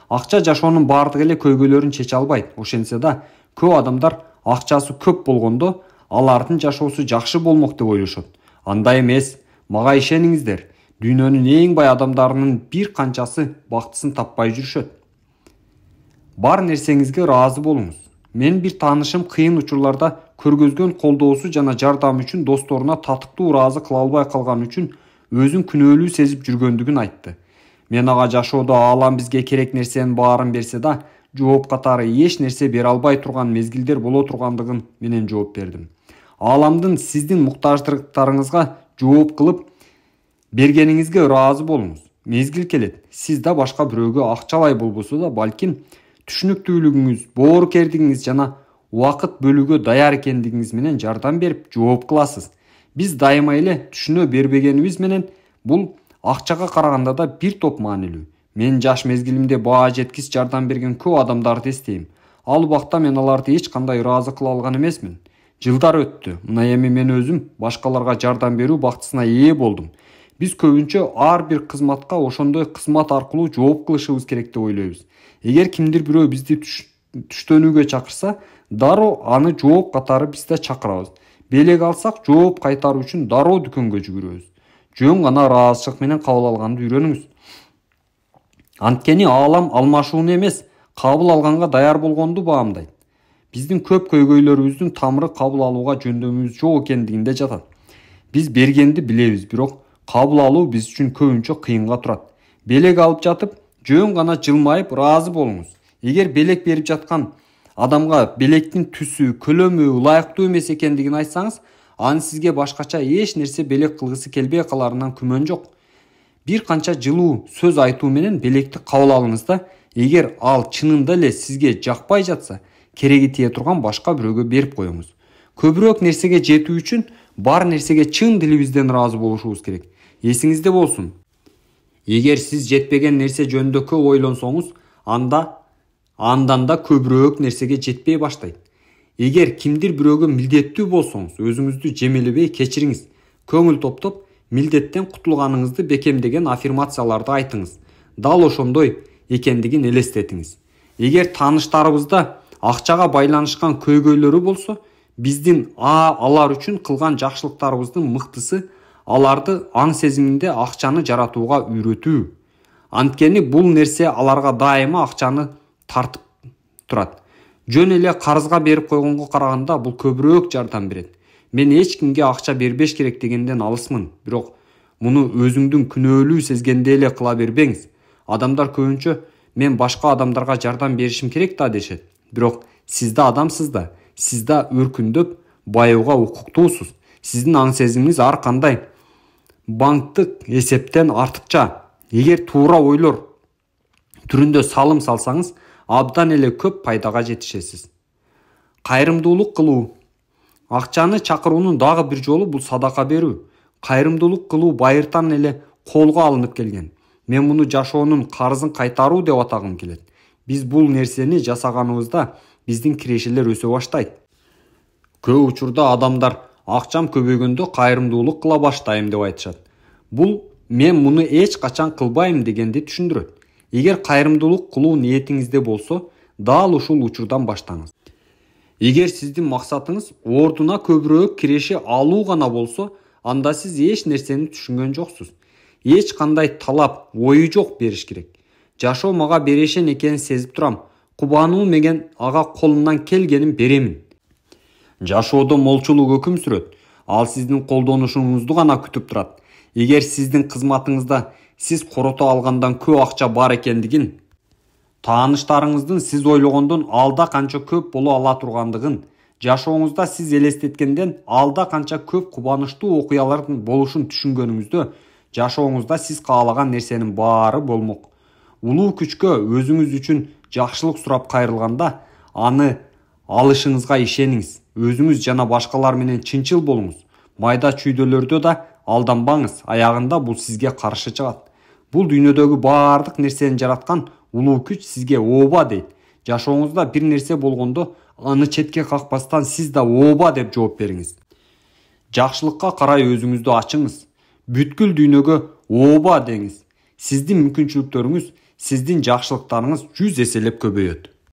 Акча жашоонун бардык эле көйгөйлөрүн чече албайт. Ошентсе да, көп адамдар акчасы көп болгондо алардын жашоосу жакшы болмок деп ойлошот. Андай эмес, мага ишениңиздер. Дүйнөнүн эң бай адамдарынын бир канчасы бактысын таппай жүрүшөт. Бар нерсеңизге ыраазы болуңуз. Мен бир таанышым кыйын учурларда көргөзгөн колдоосу жана жардамы үчүн досторуна татыктуу ыраазы кыла албай калганы үчүн өзүн күнөөлүү сезип жүргөндүгүн айтты. Мен ага жашоодо аалам бизге керек нерсенин баарын берсе да, жооп катары эч нерсе бере албай турган мезгилдер боло тургандыгын менен жооп бердим. Ааламдын сиздин муктаждыктарыңызга жооп кылып бергениңизге ыраазы болуңуз. Мезгил келет, сиз да башка бирөөгө акчалай болбосо да балким түшүнүктүүлүгүңүз, боорукердигиңиз жана убакыт бөлүүгө даяр экендигиңиз менен жардам берип жооп кыласыз. Биз дайыма эле түшүнө бербегенибиз менен бул акчага караганда да бир топ маанилүү. Мен жаш мезгилимде баа жеткис жардам берген көп адамдарды эстейм. Ал убакта мен аларды эч кандай ыраазы кыла алган эмесмин. Жылдар өттү. Мына эми мен өзүм башкаларга жардам берүү бактысына ээ болдум. Биз көбүнчө ар бир кызматка ошондой кызмат аркылуу жооп кылышыбыз керек деп ойлойбуз. Эгер кимдир бирөө бизди түштөнүүгө чакырса, дароо аны жооп катары биз да чакырабыз. Белек алсак, жооп кайтаруу үчүн дароо дүкөнгө жүгүрөбүз. Жөн гана ыраазычылык менен кабыл алганды үйрөнүңүз. Анткени аалам алмашууну эмес, кабыл алганга даяр болгонду баамдайт. Биздин көп көйгөйлөрүбүздүн тамыры кабыл алууга жөндөмүбүз жок экендигинде жатат. Биз бергенди билебиз, бирок кабыл алуу биз үчүн көбүнчө кыйынга турат. Белек алып жатып, жөн гана жылмайып ыраазы болуңуз. Эгер белек берип жаткан адамга белектин түсү, көлөмү ылайыктуу эмес экендигин айтсаңыз, анын сизге башкача эч нерсе белек кылгысы келбей каларынан күмөн жок. Бир канча жылуу сөз айтуу менен белекти кабыл алыңыз да, эгер ал чынында эле сизге жакпай жатса, кереги тие турган башка бирөөгө берип коюңуз. Көбүрөөк нерсеге жетүү үчүн бар нерсеге чын дилибизден ыраазы болушубуз керек. Эсиңизде болсун. Эгер сиз жетпеген нерсе жөнүндө көп ойлонсоңуз, андан да көбүрөөк нерсеге жетпей баштайт. Эгер кимдир бирөөгө милдеттүү болсоңуз, өзүңүздү жемелебей кечириңиз. Көңүл топтоп, милдеттен кутулганыңызды бекемдеген аффирмацияларды айтыңыз. Дал ошондой экендигин элестетиңиз. Эгер тааныштарыбызда акчага байланышкан көйгөйлөрү болсо, биздин алар үчүн кылган жакшылыктарыбыздын мыктысы аларды аң сезиминде акчаны жаратууга үйрөтүү. Анткени бул нерсе аларга дайыма акчаны тартып турат. Жөн эле карызга берип койгонго караганда бул көбүрөөк жардам берет. Мен эч кимге акча бербеш керек дегенден алысмын, бирок муну өзүңдүн күнөөлүү сезгенде эле кыла бербеңиз. Адамдар көбүнчө мен башка адамдарга жардам беришим керек да дешет. Бирок сиз да адамсыз да, сиз да өркүндөп байууга укуктуусуз. Сиздин аң сезимиңиз ар кандай банктык эсептен артыкча. Эгер туура ойлор түрүндө салым салсаңыз, абдан эле көп пайдага жетишесиз. Кайрымдуулук кылуу. Акчаны чакыруунун дагы бир жолу бул садака берүү. Кайрымдуулук кылуу байыртан эле колго алынып келген. Мен муну жашоонун карызын кайтаруу деп атагым келет. Биз бул нерсени жасаганыбызда биздин кирешелер өсө баштайт. Көп учурда адамдар акчам көбөйгөндө кайрымдуулук кыла баштайм деп айтышат. Бул мен муну эч качан кылбайм дегенди түшүндүрөт. Эгер кайрымдуулук кылуу ниетиңизде болсо, дал ушул учурдан баштаңыз. Эгер сиздин максатыңыз ордуна көбүрөөк киреше алуу гана болсо, анда сиз эч нерсени түшүнгөн жоксуз. Эч кандай талап, ою жок бериш керек. Жашоо мага берешен экенин сезип турам. Кубануу менен ага колумдан келгенин беремин. Жашоодо молчулук өкүм сүрөт. Ал сиздин колдонушуңузду гана күтүп турат. Эгер сиздин кызматыңызда сиз корото алгандан көп акча бар экендигин, тааныштарыңыздын сиз ойлогондон алда канча көп боло ала тургандыгын, жашооңузда сиз элестеткенден алда канча көп кубанычтуу окуялардын болушун түшүнгөнүңүздө, жашооңузда сиз каалаган нерсенин баары болмок. улуу күчкө өзүңүз үчүн жакшылык сурап кайрылганда аны алышыңызга ишениңиз. Өзүңүз жана башкалар менен чынчыл болуңуз. Майда чүйдөлөрдө да алданбаңыз. Аягында бул сизге каршы чыгат. Бул дүйнөдөгү баардык нерсени жараткан улуу күч сизге ооба дейт. Жашооңузда бир нерсе болгондо аны четке какпастан сиз да ооба деп жооп бериңиз. Жакшылыкка карай өзүңүздү ачыңыз. Бүткүл дүйнөгө ооба деңиз. Сиздин мүмкүнчүлүктөрүңүз, сиздин жакшылыктарыңыз 100 эселеп көбөйөт.